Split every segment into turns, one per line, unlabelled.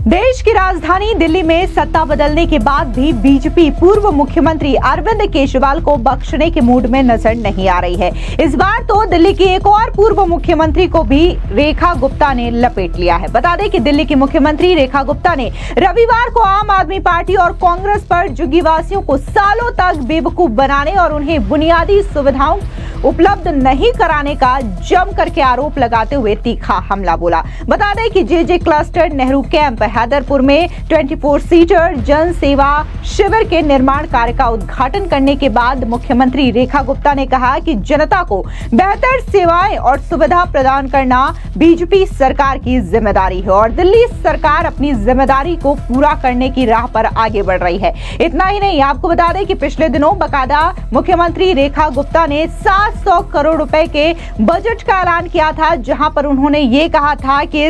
देश की राजधानी दिल्ली में सत्ता बदलने के बाद भी बीजेपी पूर्व मुख्यमंत्री अरविंद केजरीवाल को बख्शने के मूड में नजर नहीं आ रही है। इस बार तो दिल्ली की एक और पूर्व मुख्यमंत्री को भी रेखा गुप्ता ने लपेट लिया है। बता दें कि दिल्ली की मुख्यमंत्री रेखा गुप्ता ने रविवार को आम आदमी पार्टी और कांग्रेस पर झुग्गीवासियों को सालों तक बेवकूफ बनाने और उन्हें बुनियादी सुविधाओं उपलब्ध नहीं कराने का जम करके आरोप लगाते हुए तीखा हमला बोला। बता दें कि जे क्लस्टर नेहरू कैंप हैदरपुर में 24 सीटर जन सेवा शिविर के निर्माण कार्य का उद्घाटन करने के बाद मुख्यमंत्री रेखा गुप्ता ने कहा कि जनता को बेहतर सेवाएं और सुविधा प्रदान करना बीजेपी सरकार की जिम्मेदारी है और दिल्ली सरकार अपनी जिम्मेदारी को पूरा करने की राह पर आगे बढ़ रही है। इतना ही नहीं, आपको बता दें कि पिछले दिनों बाकायदा मुख्यमंत्री रेखा गुप्ता ने 700 करोड़ रुपए के बजट का ऐलान किया था, जहां पर उन्होंने ये कहा था कि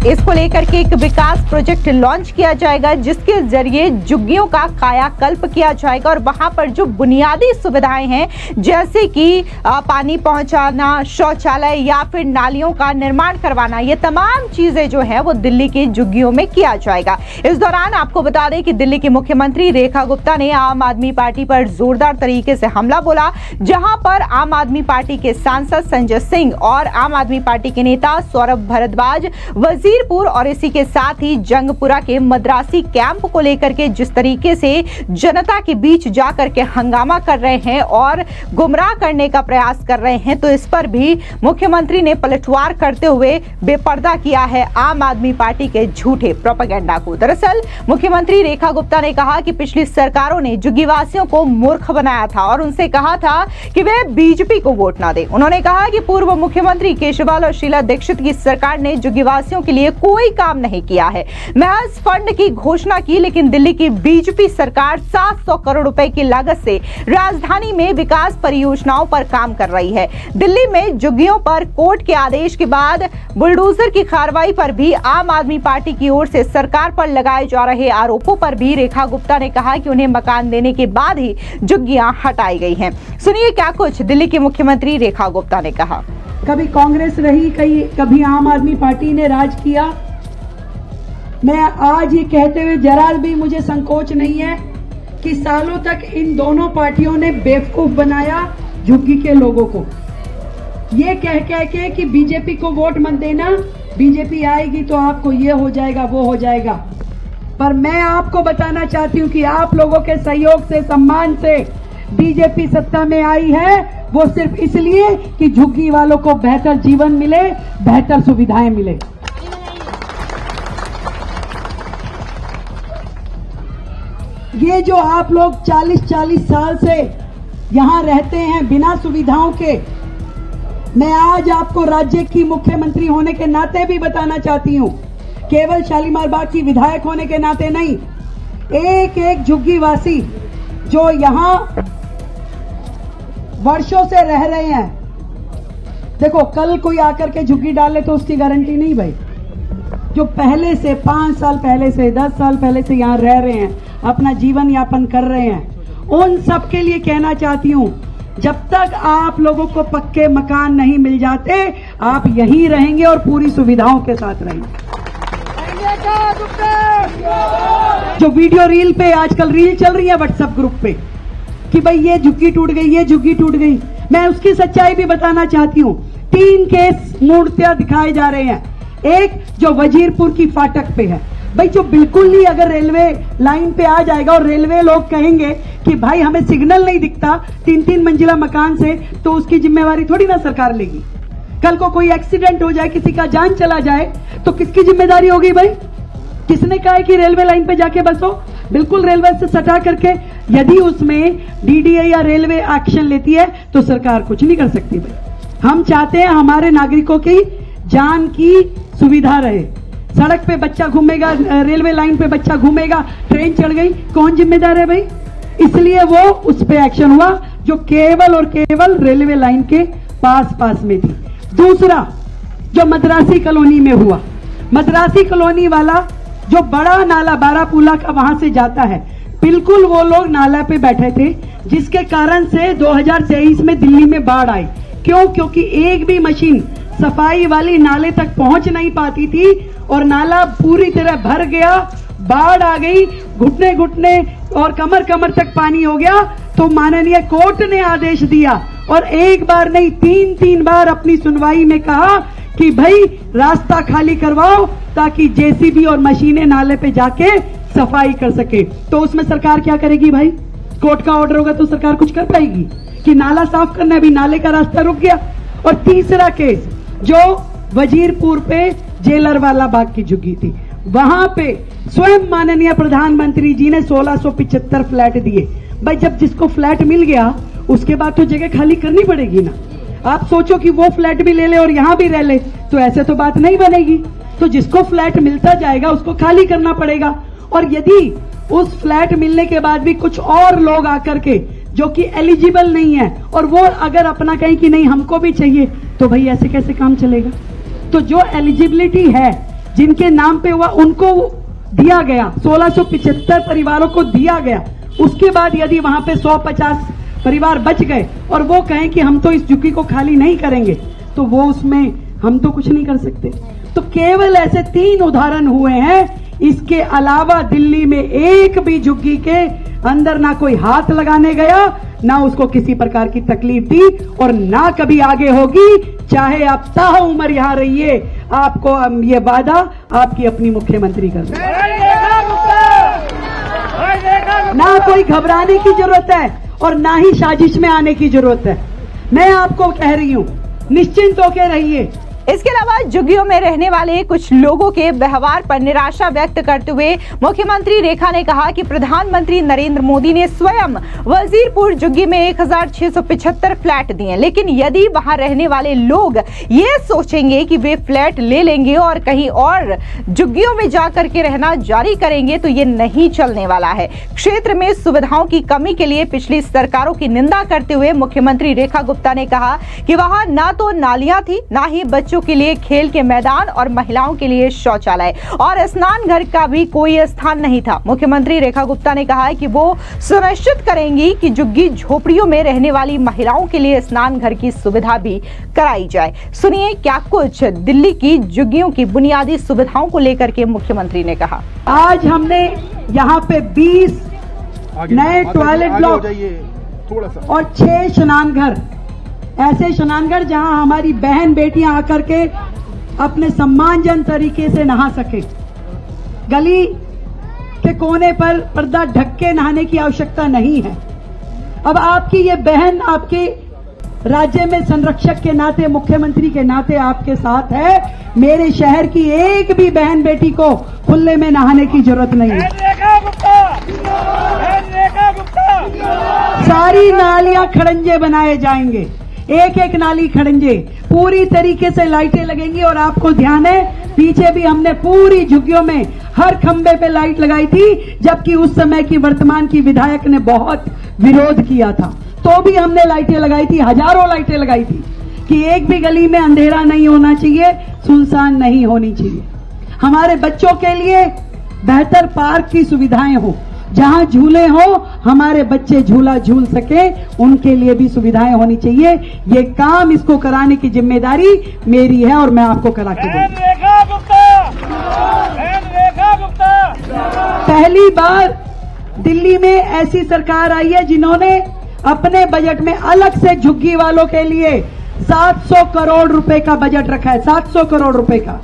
इसको लेकर के एक विकास प्रोजेक्ट लॉन्च किया जाएगा जिसके जरिए झुग्गियों का कायाकल्प किया जाएगा और वहां पर जो बुनियादी सुविधाएं हैं जैसे कि पानी पहुंचाना, शौचालय या फिर नालियों का निर्माण करवाना, ये तमाम चीजें जो है वो दिल्ली की झुग्गियों में किया जाएगा। इस दौरान आपको बता दें कि दिल्ली की मुख्यमंत्री रेखा गुप्ता ने आम आदमी पार्टी पर जोरदार तरीके से हमला बोला, जहां पर आम आदमी पार्टी के सांसद संजय सिंह और आम आदमी पार्टी के नेता सौरभ भारद्वाज वजीरपुर और इसी के साथ ही जंगपुरा के मद्रासी कैंप को लेकर के जिस तरीके से जनता के बीच जाकर के हंगामा कर रहे हैं और गुमराह करने का प्रयास कर रहे हैं, तो इस पर भी मुख्यमंत्री ने पलटवार करते हुए बेपर्दा किया है आम आदमी पार्टी के झूठे प्रोपेगेंडा को। दरअसल मुख्यमंत्री रेखा गुप्ता ने कहा कि पिछली सरकारों ने झुग्गीवासियों को मूर्ख बनाया था और उनसे कहा था कि वे बीजेपी को वोट ना दें। उन्होंने कहा कि पूर्व मुख्यमंत्री केजरीवाल और शीला दीक्षित की सरकार ने झुग्गीवासियों के लिए कोई काम नहीं किया है, महज फंड की घोषणा की, लेकिन दिल्ली की बीजेपी सरकार 700 करोड़ रुपए की लागत से राजधानी में विकास परियोजनाओं पर काम कर रही है। दिल्ली में झुग्गियों पर कोर्ट के आदेश के बाद बुलडोजर की कार्रवाई पर भी आम आदमी पार्टी की ओर से सरकार पर लगाए जा रहे आरोपों पर भी रेखा गुप्ता ने कहा कि उन्हें मकान देने के बाद ही झुग्गियां हटाई गई हैं। सुनिए क्या कुछ दिल्ली की मुख्यमंत्री रेखा गुप्ता ने कहा।
कभी कांग्रेस रही, कभी आम आदमी पार्टी ने राज किया। मैं आज ये कहते हुए जरा भी मुझे संकोच नहीं है कि सालों तक इन दोनों पार्टियों ने बेवकूफ बनाया झुग्गी के लोगों को, ये कह के कि बीजेपी को वोट मत देना, बीजेपी आएगी तो आपको ये हो जाएगा, वो हो जाएगा। पर मैं आपको बताना चाहती हूँ कि आप लोगों के सहयोग से, सम्मान से बीजेपी सत्ता में आई है, वो सिर्फ इसलिए कि झुग्गी वालों को बेहतर जीवन मिले, बेहतर सुविधाएं मिले। ये जो आप लोग 40-40 साल से यहां रहते हैं बिना सुविधाओं के, मैं आज आपको राज्य की मुख्यमंत्री होने के नाते भी बताना चाहती हूं, केवल शालीमार बाग की विधायक होने के नाते नहीं, एक एक झुग्गी वासी जो यहां वर्षों से रह रहे हैं, देखो कल कोई आकर के झुग्गी डाले तो उसकी गारंटी नहीं भाई। जो पहले से 5 साल पहले से, 10 साल पहले से यहाँ रह रहे हैं, अपना जीवन यापन कर रहे हैं, उन सब के लिए कहना चाहती हूँ, जब तक आप लोगों को पक्के मकान नहीं मिल जाते, आप यहीं रहेंगे और पूरी सुविधाओं के साथ रहेंगे। जो वीडियो रील पे आजकल रील चल रही है व्हाट्सएप ग्रुप पे कि भाई ये झुग्गी टूट गई, ये झुग्गी टूट गई, मैं उसकी सच्चाई भी बताना चाहती हूँ। 3 केस मूर्तियां दिखाए जा रहे हैं। एक जो वजीरपुर की फाटक पे है, भाई जो बिल्कुल ही अगर रेलवे लाइन पे आ जाएगा और रेलवे लोग कहेंगे कि भाई हमें सिग्नल नहीं दिखता 3-3 मंजिला मकान से, तो उसकी जिम्मेवारी थोड़ी ना सरकार लेगी। कल को कोई एक्सीडेंट हो जाए, किसी का जान चला जाए, तो किसकी जिम्मेदारी होगी भाई? किसने कहा है कि रेलवे लाइन पे जाके बसो? बिल्कुल रेलवे से सटा करके, यदि उसमें डीडीए या रेलवे एक्शन लेती है तो सरकार कुछ नहीं कर सकती भाई। हम चाहते हैं हमारे नागरिकों की जान की सुविधा रहे। सड़क पे बच्चा घूमेगा, रेलवे लाइन पे बच्चा घूमेगा, ट्रेन चढ़ गई, कौन जिम्मेदार है भाई? इसलिए वो उस पे एक्शन हुआ जो केवल और केवल रेलवे लाइन के पास में थी। दूसरा जो मद्रासी कॉलोनी में हुआ, मद्रासी कॉलोनी वाला जो बड़ा नाला बारापूला का वहां से जाता है, बिल्कुल वो लोग नाला पे बैठे थे, जिसके कारण से 2023 में दिल्ली में बाढ़ आई। क्यों? क्योंकि एक भी मशीन सफाई वाली नाले तक पहुंच नहीं पाती थी और नाला पूरी तरह भर गया, बाढ़ आ गई, घुटने घुटने और कमर कमर तक पानी हो गया, तो माननीय कोर्ट ने आदेश दिया और एक बार नहीं 3 बार अपनी सुनवाई में कहा कि भाई रास्ता खाली करवाओ ताकि जेसीबी और मशीनें नाले पे जाके सफाई कर सके। तो उसमें सरकार क्या करेगी भाई? कोर्ट का ऑर्डर होगा तो सरकार कुछ कर पाएगी कि नाला साफ करना है? अभी नाले का रास्ता रुक गया। और तीसरा केस जो वजीरपुर पे जेलर वाला बाग की झुग्गी थी, वहां पे स्वयं माननीय प्रधानमंत्री जी ने 1675 फ्लैट दिए। भाई जब जिसको फ्लैट मिल गया उसके बाद तो जगह खाली करनी पड़ेगी ना। आप सोचो कि वो फ्लैट भी ले ले और यहां भी रह ले, तो ऐसे तो बात नहीं बनेगी। तो जिसको फ्लैट मिलता जाएगा उसको खाली करना पड़ेगा। और यदि उस फ्लैट मिलने के बाद भी कुछ और लोग आकर के जो कि एलिजिबल नहीं है और वो अगर अपना कहें कि नहीं हमको भी चाहिए, तो भाई ऐसे कैसे काम चलेगा? तो जो एलिजिबिलिटी है, जिनके नाम पे हुआ उनको दिया गया, 1675 परिवारों को दिया गया। उसके बाद यदि वहां पे 150 परिवार बच गए और वो कहें कि हम तो इस झुग्गी को खाली नहीं करेंगे, तो वो उसमें हम तो कुछ नहीं कर सकते। तो केवल ऐसे 3 उदाहरण हुए हैं। इसके अलावा दिल्ली में एक भी झुग्गी के अंदर ना कोई हाथ लगाने गया, ना उसको किसी प्रकार की तकलीफ दी और ना कभी आगे होगी। चाहे आप ताह उम्र यहां रहिए, आपको हम ये वादा आपकी अपनी मुख्यमंत्री कर रहे हैं। ना कोई घबराने की जरूरत है और ना ही साजिश में आने की जरूरत है। मैं आपको कह रही हूं, निश्चिंत होकर रहिए।
इसके अलावा झुग्गियों में रहने वाले कुछ लोगों के व्यवहार पर निराशा व्यक्त करते हुए मुख्यमंत्री रेखा ने कहा कि प्रधानमंत्री नरेंद्र मोदी ने स्वयं वजीरपुर झुग्गी में 1675 फ्लैट दिए, लेकिन यदि वहां रहने वाले लोग ये सोचेंगे कि वे फ्लैट ले लेंगे और कहीं और झुग्गियों में जाकर के रहना जारी करेंगे, तो ये नहीं चलने वाला है। क्षेत्र में सुविधाओं की कमी के लिए पिछली सरकारों की निंदा करते हुए मुख्यमंत्री रेखा गुप्ता ने कहा कि वहां ना तो नालियां थी, ना ही बच्चों के लिए खेल के मैदान और महिलाओं के लिए शौचालय और स्नान घर का भी कोई स्थान नहीं था। मुख्यमंत्री रेखा गुप्ता ने कहा है कि वो सुनिश्चित करेंगी कि झुग्गी झोपड़ियों में रहने वाली महिलाओं के लिए स्नान घर की सुविधा भी कराई जाए। सुनिए क्या कुछ दिल्ली की झुग्गियों की बुनियादी सुविधाओं को लेकर के मुख्यमंत्री ने कहा।
आज हमने यहाँ पे 20 नए टॉयलेट ब्लॉक और 6 स्नान घर, ऐसे स्नानघर जहां हमारी बहन बेटियां आकर के अपने सम्मानजनक तरीके से नहा सके। गली के कोने पर पर्दा ढक के नहाने की आवश्यकता नहीं है। अब आपकी ये बहन आपके राज्य में संरक्षक के नाते, मुख्यमंत्री के नाते आपके साथ है। मेरे शहर की एक भी बहन बेटी को खुले में नहाने की जरूरत नहीं है। सारी नालियां खड़ंजे बनाए जाएंगे, एक नाली खड़ंजे, पूरी तरीके से लाइटें लगेंगी। और आपको ध्यान है, पीछे भी हमने पूरी झुग्गियों में हर खंबे पे लाइट लगाई थी, जबकि उस समय की वर्तमान की विधायक ने बहुत विरोध किया था, तो भी हमने लाइटें लगाई थी, हजारों लाइटें लगाई थी कि एक भी गली में अंधेरा नहीं होना चाहिए, सुनसान नहीं होनी चाहिए। हमारे बच्चों के लिए बेहतर पार्क की सुविधाएं हो, जहां झूले हो, हमारे बच्चे झूला झूल सके, उनके लिए भी सुविधाएं होनी चाहिए। ये काम, इसको कराने की जिम्मेदारी मेरी है और मैं आपको करा के दूंगा। पहली बार दिल्ली में ऐसी सरकार आई है जिन्होंने अपने बजट में अलग से झुग्गी वालों के लिए 700 करोड़ रुपए का बजट रखा है। 700 करोड़ रुपए का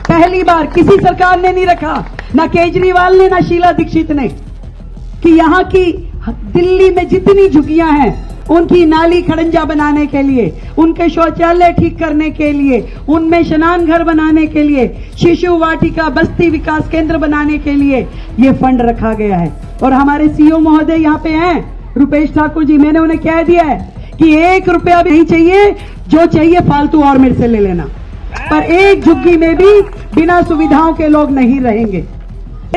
पहली बार किसी सरकार ने नहीं रखा, ना केजरीवाल ने, ना शीला दीक्षित ने, कि यहाँ की दिल्ली में जितनी झुग्गियां हैं उनकी नाली खड़ंजा बनाने के लिए, उनके शौचालय ठीक करने के लिए, उनमें स्नान घर बनाने के लिए, शिशु वाटिका, बस्ती विकास केंद्र बनाने के लिए ये फंड रखा गया है। और हमारे सीओ महोदय यहाँ पे हैं, रुपेश ठाकुर जी, मैंने उन्हें कह दिया है कि 1 रुपया भी नहीं चाहिए, जो चाहिए फालतू और मेरे से ले लेना, पर एक झुग्गी में भी बिना सुविधाओं के लोग नहीं रहेंगे।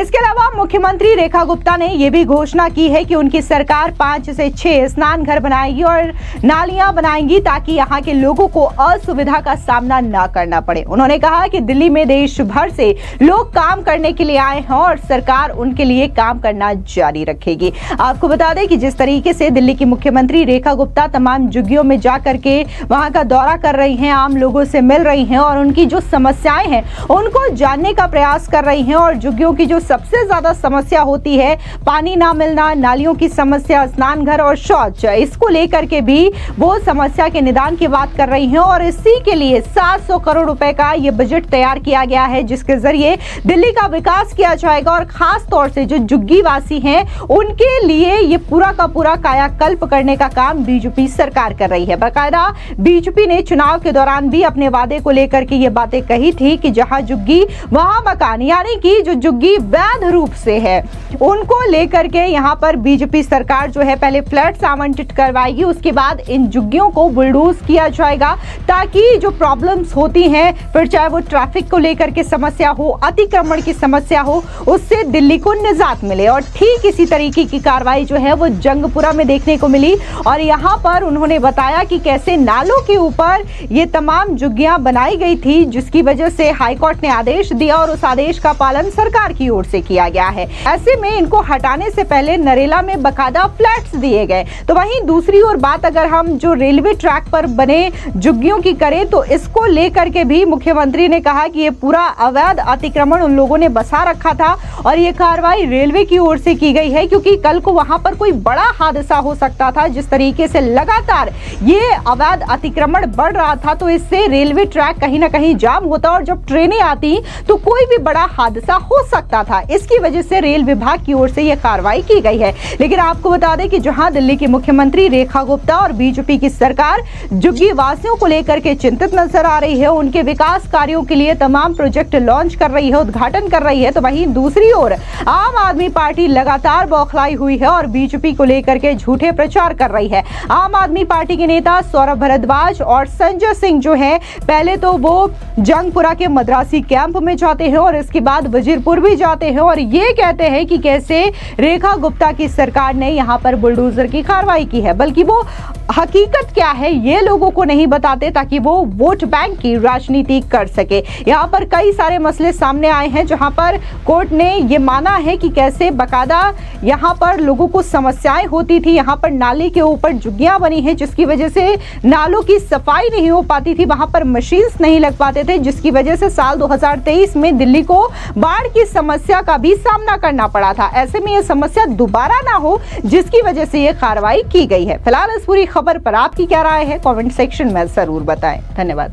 इसके अलावा मुख्यमंत्री रेखा गुप्ता ने यह भी घोषणा की है कि उनकी सरकार 5 से 6 स्नान घर बनाएगी और नालियां बनाएंगी ताकि यहां के लोगों को असुविधा का सामना न करना पड़े। उन्होंने कहा कि दिल्ली में देश भर से लोग काम करने के लिए आए हैं और सरकार उनके लिए काम करना जारी रखेगी। आपको बता दें कि जिस तरीके से दिल्ली की मुख्यमंत्री रेखा गुप्ता तमाम झुग्गियों में जाकर के वहां का दौरा कर रही हैं, आम लोगों से मिल रही हैं और उनकी जो समस्याएं हैं उनको जानने का प्रयास कर रही हैं और झुग्गियों की जो सबसे ज्यादा समस्या होती है, पानी ना मिलना, नालियों की समस्या, स्नान घर और शौच, इसको लेकर के भी वो समस्या के निदान की बात कर रही हैं और इसी के लिए 700 करोड़ रुपए का ये बजट तैयार किया गया है जिसके जरिए दिल्ली का विकास किया जाएगा और खास तौर से जो झुग्गी वासी हैं उनके लिए ये पूरा का पूरा कायाकल्प करने का काम बीजेपी सरकार कर रही है। बाकायदा बीजेपी ने चुनाव के दौरान भी अपने वादे को लेकर के ये बातें कही थी कि जहां झुग्गी वहां मकान, यानी कि जो झुग्गी वैध रूप से है उनको लेकर के यहां पर बीजेपी सरकार जो है पहले फ्लैट्स आवंटित करवाएगी, उसके बाद इन झुग्गियों को बुलडोज किया जाएगा ताकि जो प्रॉब्लम्स होती हैं, फिर चाहे वो ट्रैफिक को लेकर के समस्या हो, अतिक्रमण की समस्या हो, उससे दिल्ली को निजात मिले। और ठीक इसी तरीके की कार्रवाई जो है वो जंगपुरा में देखने को मिली और यहां पर उन्होंने बताया कि कैसे नालों के ऊपर ये तमाम झुग्गियां बनाई गई थी जिसकी वजह से हाईकोर्ट ने आदेश दिया और उस आदेश का पालन सरकार की ओर से किया गया है। ऐसे में इनको हटाने से पहले नरेला में बकायदा फ्लैट्स दिए गए। तो वहीं दूसरी ओर बात अगर हम जो रेलवे ट्रैक पर बने झुग्गियों की करें तो इसको लेकर के भी मुख्यमंत्री ने कहा कि ये पूरा अवैध अतिक्रमण उन लोगों ने बसा रखा था और ये कार्रवाई रेलवे की ओर से की गई है क्योंकि कल को वहां पर कोई बड़ा हादसा हो सकता था। जिस तरीके से लगातार ये अवैध अतिक्रमण बढ़ रहा था तो इससे रेलवे ट्रैक कहीं ना कहीं जाम होता और जब ट्रेनें आती तो कोई भी बड़ा हादसा हो सकता था। इसकी वजह से रेल विभाग की ओर से यह कार्रवाई की गई है। लेकिन आपको बता दें कि जहां दिल्ली की मुख्यमंत्री रेखा गुप्ता और बीजेपी की सरकार झुग्गी वासियों को लेकर के चिंतित नजर आ रही है, उनके विकास कार्यों के लिए तमाम प्रोजेक्ट लॉन्च कर रही है, उद्घाटन कर रही है, तो वहीं दूसरी ओर आम आदमी पार्टी लगातार बौखलाई हुई है और बीजेपी को लेकर के झूठे प्रचार कर रही है। आम आदमी पार्टी के नेता सौरभ भारद्वाज और संजय सिंह जो है पहले तो वो जंगपुरा के मद्रासी कैंप में जाते हैं और इसके बाद वजीरपुर भी जाते हैं और ये कहते हैं कि कैसे रेखा गुप्ता की सरकार ने यहां पर बुलडोजर की कार्रवाई की है, बल्कि वो हकीकत क्या है ये लोगों को नहीं बताते ताकि वो वोट बैंक की राजनीति कर सके। यहाँ पर कई सारे मसले सामने आए हैं जहां पर कोर्ट ने ये माना है कि कैसे बकायदा यहाँ पर लोगों को समस्याएं होती थी, यहाँ पर नाले के ऊपर झुग्गियां बनी है जिसकी वजह से नालों की सफाई नहीं हो पाती थी, वहां पर मशीन्स नहीं लग पाते थे जिसकी वजह से साल 2023 में दिल्ली को बाढ़ की समस्या का भी सामना करना पड़ा था। ऐसे में यह समस्या दोबारा ना हो जिसकी वजह से यह कार्रवाई की गई है। फिलहाल इस पूरी खबर पर आपकी क्या राय है कमेंट सेक्शन में जरूर बताएं। धन्यवाद।